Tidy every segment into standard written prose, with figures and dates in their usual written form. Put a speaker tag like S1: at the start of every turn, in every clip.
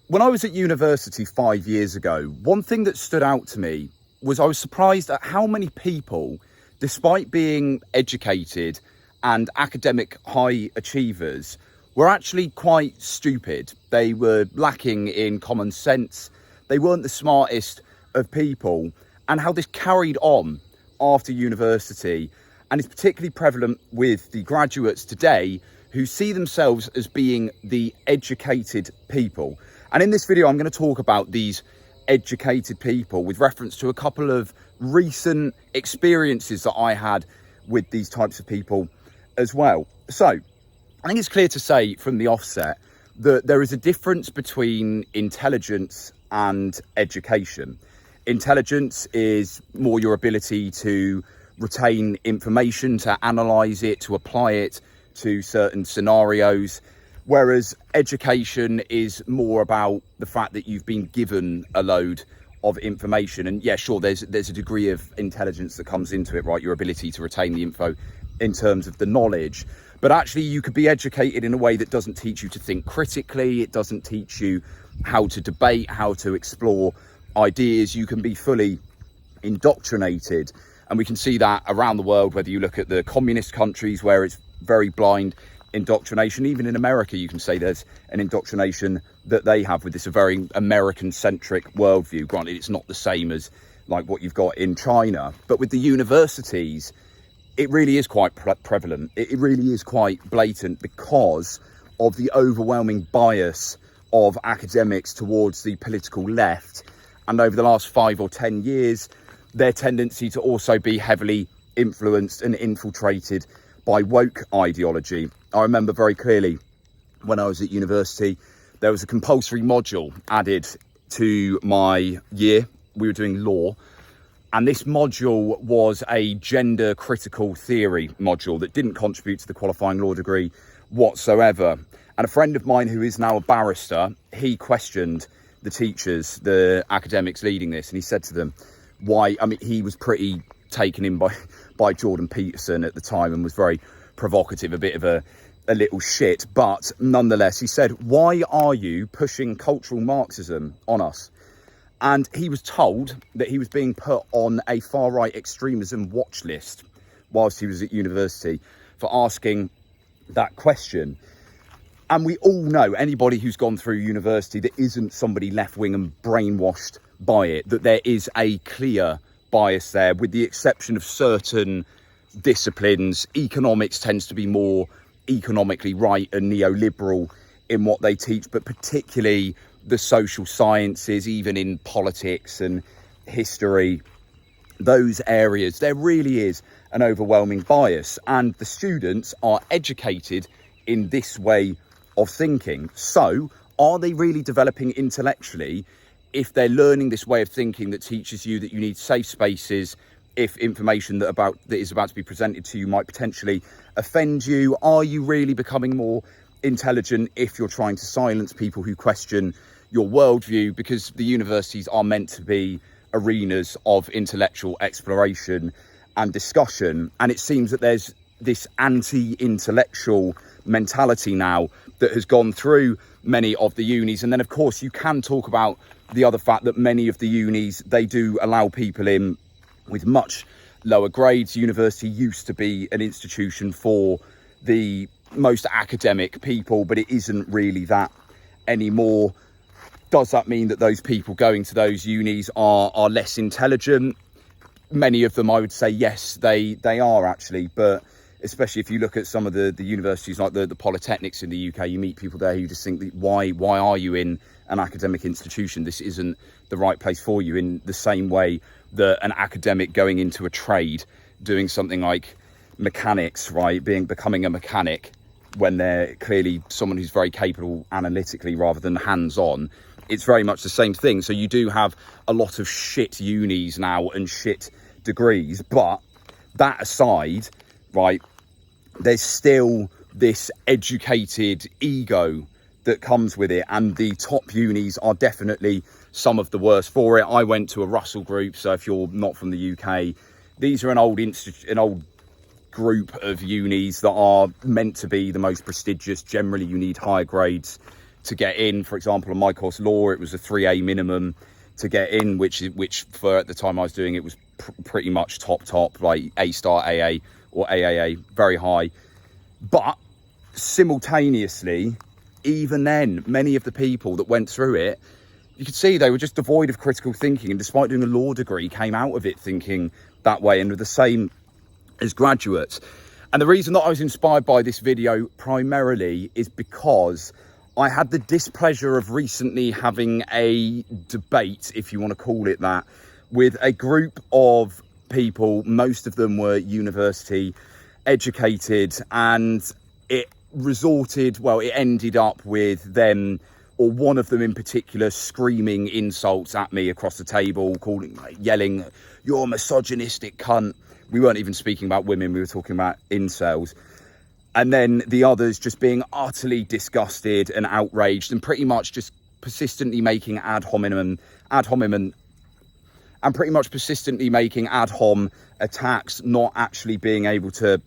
S1: When I was at university 5 years ago, one thing that stood out to me was I was surprised at how many people, despite being educated and academic high achievers, were actually quite stupid. They were lacking in common sense. They weren't the smartest of people, and how this carried on after university, and is particularly prevalent with the graduates today who see themselves as being the educated people. And in this video, I'm going to talk about these educated people with reference to a couple of recent experiences that I had with these types of people as well. So I think it's clear to say from the offset that there is a difference between intelligence and education. Intelligence is more your ability to retain information, to analyse it, to apply it to certain scenarios, whereas education is more about the fact that you've been given a load of information. And yeah, sure, there's a degree of intelligence that comes into it, right? Your ability to retain the info in terms of the knowledge. But actually, you could be educated in a way that doesn't teach you to think critically. It doesn't teach you how to debate, how to explore ideas. You can be fully indoctrinated. And we can see that around the world, whether you look at the communist countries where it's very blind indoctrination. Even in America, you can say there's an indoctrination that they have with this very American-centric worldview. Granted, it's not the same as like what you've got in China. But with the universities, it really is quite prevalent. It really is quite blatant because of the overwhelming bias of academics towards the political left. And over the last 5 or 10 years, their tendency to also be heavily influenced and infiltrated by woke ideology. I remember very clearly when I was at university, there was a compulsory module added to my year. We were doing law, and this module was a gender critical theory module that didn't contribute to the qualifying law degree whatsoever. And a friend of mine who is now a barrister, he questioned the teachers, the academics leading this, and he said to them, why, I mean, he was pretty taken in by Jordan Peterson at the time and was very provocative, a bit of a little shit. But nonetheless, he said, why are you pushing cultural Marxism on us? And he was told that he was being put on a far-right extremism watch list whilst he was at university for asking that question. And we all know, anybody who's gone through university that isn't somebody left-wing and brainwashed by it, that there is a clear bias there, with the exception of certain disciplines. Economics tends to be more economically right and neoliberal in what they teach, but particularly the social sciences, even in politics and history, those areas, there really is an overwhelming bias, and the students are educated in this way of thinking. So are they really developing intellectually if they're learning this way of thinking that teaches you that you need safe spaces if information that is about to be presented to you might potentially offend you? Are you really becoming more intelligent if you're trying to silence people who question your worldview? Because the universities are meant to be arenas of intellectual exploration and discussion, and it seems that there's this anti-intellectual mentality now that has gone through many of the unis. And then of course you can talk about the other fact that many of the unis, they do allow people in with much lower grades. University used to be an institution for the most academic people, but it isn't really that anymore. Does that mean that those people going to those unis are less intelligent? Many of them, I would say, yes, they are actually. But especially if you look at some of the universities like the polytechnics in the UK, you meet people there who just think, that why are you in an academic institution? This isn't the right place for you. In the same way that an academic going into a trade, doing something like mechanics, right, becoming a mechanic, when they're clearly someone who's very capable analytically rather than hands-on, it's very much the same thing. So you do have a lot of shit unis now and shit degrees, but that aside, right, there's still this educated ego that comes with it, and the top unis are definitely some of the worst for it. I went to a Russell Group, so if you're not from the UK, these are an old group of unis that are meant to be the most prestigious. Generally, you need higher grades to get in. For example, on my course law, it was a 3A minimum to get in, which for at the time I was doing it was pretty much top, like A star AA or AAA, very high. But simultaneously, even then, many of the people that went through it, you could see they were just devoid of critical thinking, and despite doing a law degree, came out of it thinking that way, and were the same as graduates. And the reason that I was inspired by this video primarily is because I had the displeasure of recently having a debate, if you want to call it that, with a group of people. Most of them were university educated, and it ended up with them, or one of them in particular, screaming insults at me across the table, yelling, "You're a misogynistic cunt." We weren't even speaking about women, we were talking about incels. And then the others just being utterly disgusted and outraged, and pretty much just persistently making ad hominem attacks, not actually being able to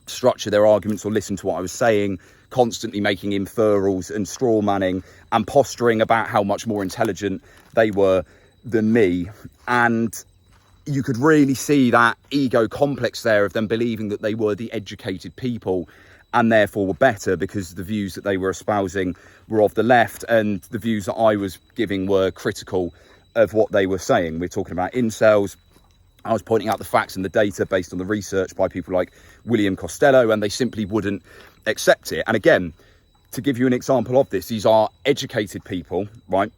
S1: structure their arguments or listen to what I was saying, constantly making inferrals and straw manning and posturing about how much more intelligent they were than me. And you could really see that ego complex there of them believing that they were the educated people and therefore were better because the views that they were espousing were of the left, and the views that I was giving were critical of what they were saying. We're talking about incels. I was pointing out the facts and the data based on the research by people like William Costello, and they simply wouldn't accept it. And again, to give you an example of this, these are educated people, right?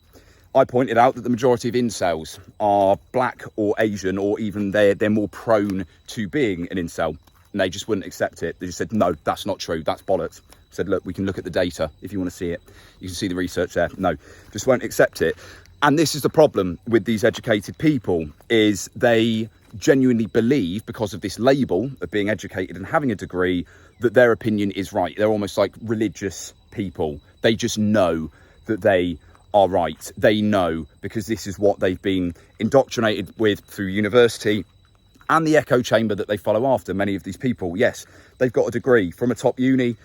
S1: I pointed out that the majority of incels are black or Asian, or even they're more prone to being an incel, and they just wouldn't accept it. They just said, no, that's not true, that's bollocks. I said, look, we can look at the data if you want to see it. You can see the research there. No, just won't accept it. And this is the problem with these educated people, is they genuinely believe, because of this label of being educated and having a degree, that their opinion is right. They're almost like religious people. They just know that they are right. They know because this is what they've been indoctrinated with through university and the echo chamber that they follow after. Many of these people, yes, they've got a degree from a top uni,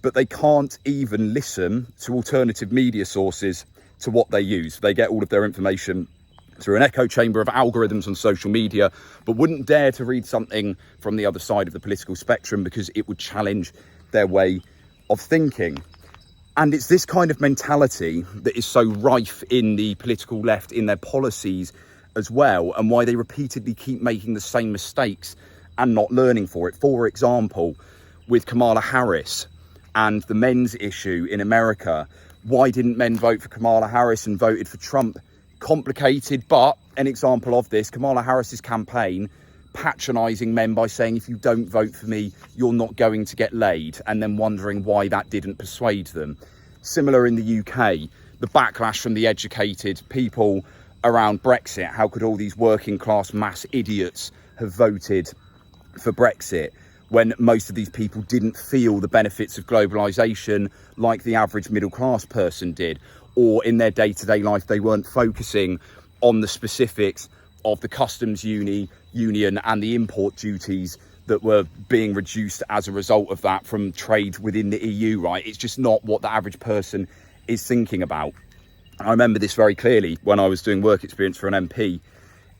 S1: but they can't even listen to alternative media sources to what they use. They get all of their information through an echo chamber of algorithms on social media, but wouldn't dare to read something from the other side of the political spectrum because it would challenge their way of thinking. And it's this kind of mentality that is so rife in the political left, in their policies as well, and why they repeatedly keep making the same mistakes and not learning for it. For example, with Kamala Harris and the men's issue in America, why didn't men vote for Kamala Harris and voted for Trump? Complicated, but an example of this, Kamala Harris's campaign patronising men by saying, if you don't vote for me, you're not going to get laid, and then wondering why that didn't persuade them. Similar in the UK, the backlash from the educated people around Brexit. How could all these working class mass idiots have voted for Brexit when most of these people didn't feel the benefits of globalisation like the average middle class person did, or in their day-to-day life they weren't focusing on the specifics of the customs union and the import duties that were being reduced as a result of that from trade within the EU, right? It's just not what the average person is thinking about. I remember this very clearly when I was doing work experience for an MP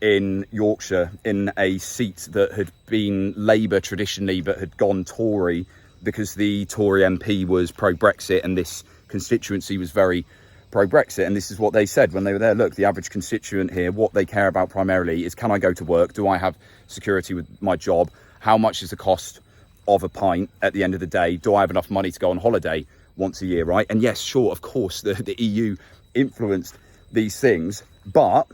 S1: in Yorkshire, in a seat that had been Labour traditionally but had gone Tory because the Tory MP was pro-Brexit and this constituency was very pro-Brexit. And this is what they said when they were there. Look, the average constituent here, what they care about primarily is, can I go to work? Do I have security with my job? How much is the cost of a pint at the end of the day? Do I have enough money to go on holiday once a year, right? And yes, sure, of course, the EU influenced these things, but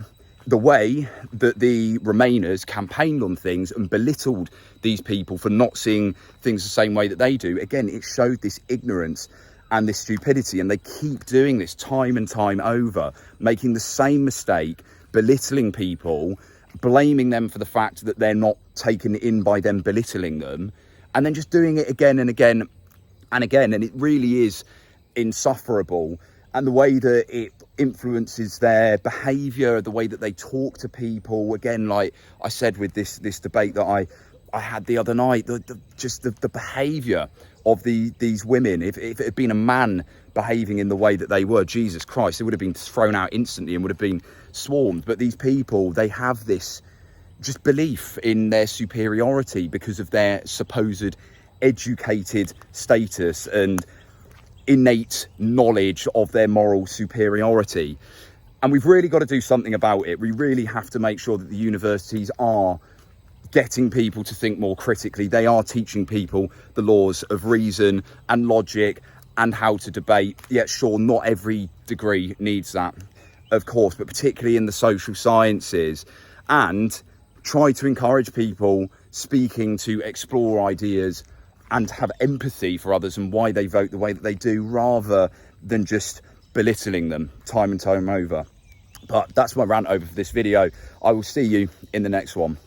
S1: the way that the Remainers campaigned on things and belittled these people for not seeing things the same way that they do, again, it showed this ignorance and this stupidity. And they keep doing this time and time over, making the same mistake, belittling people, blaming them for the fact that they're not taken in by them belittling them, and then just doing it again and again and again. And it really is insufferable. And the way that it influences their behaviour, the way that they talk to people, again, like I said with this debate that I had the other night, the behaviour of these women. If it had been a man behaving in the way that they were, Jesus Christ, they would have been thrown out instantly and would have been swarmed. But these people, they have this just belief in their superiority because of their supposed educated status and innate knowledge of their moral superiority. And we've really got to do something about it. We really have to make sure that the universities are getting people to think more critically. They are teaching people the laws of reason and logic and how to debate. Yet, sure, not every degree needs that, of course, but particularly in the social sciences. And try to encourage people speaking to explore ideas and have empathy for others and why they vote the way that they do, rather than just belittling them time and time over. But that's my rant over for this video. I will see you in the next one.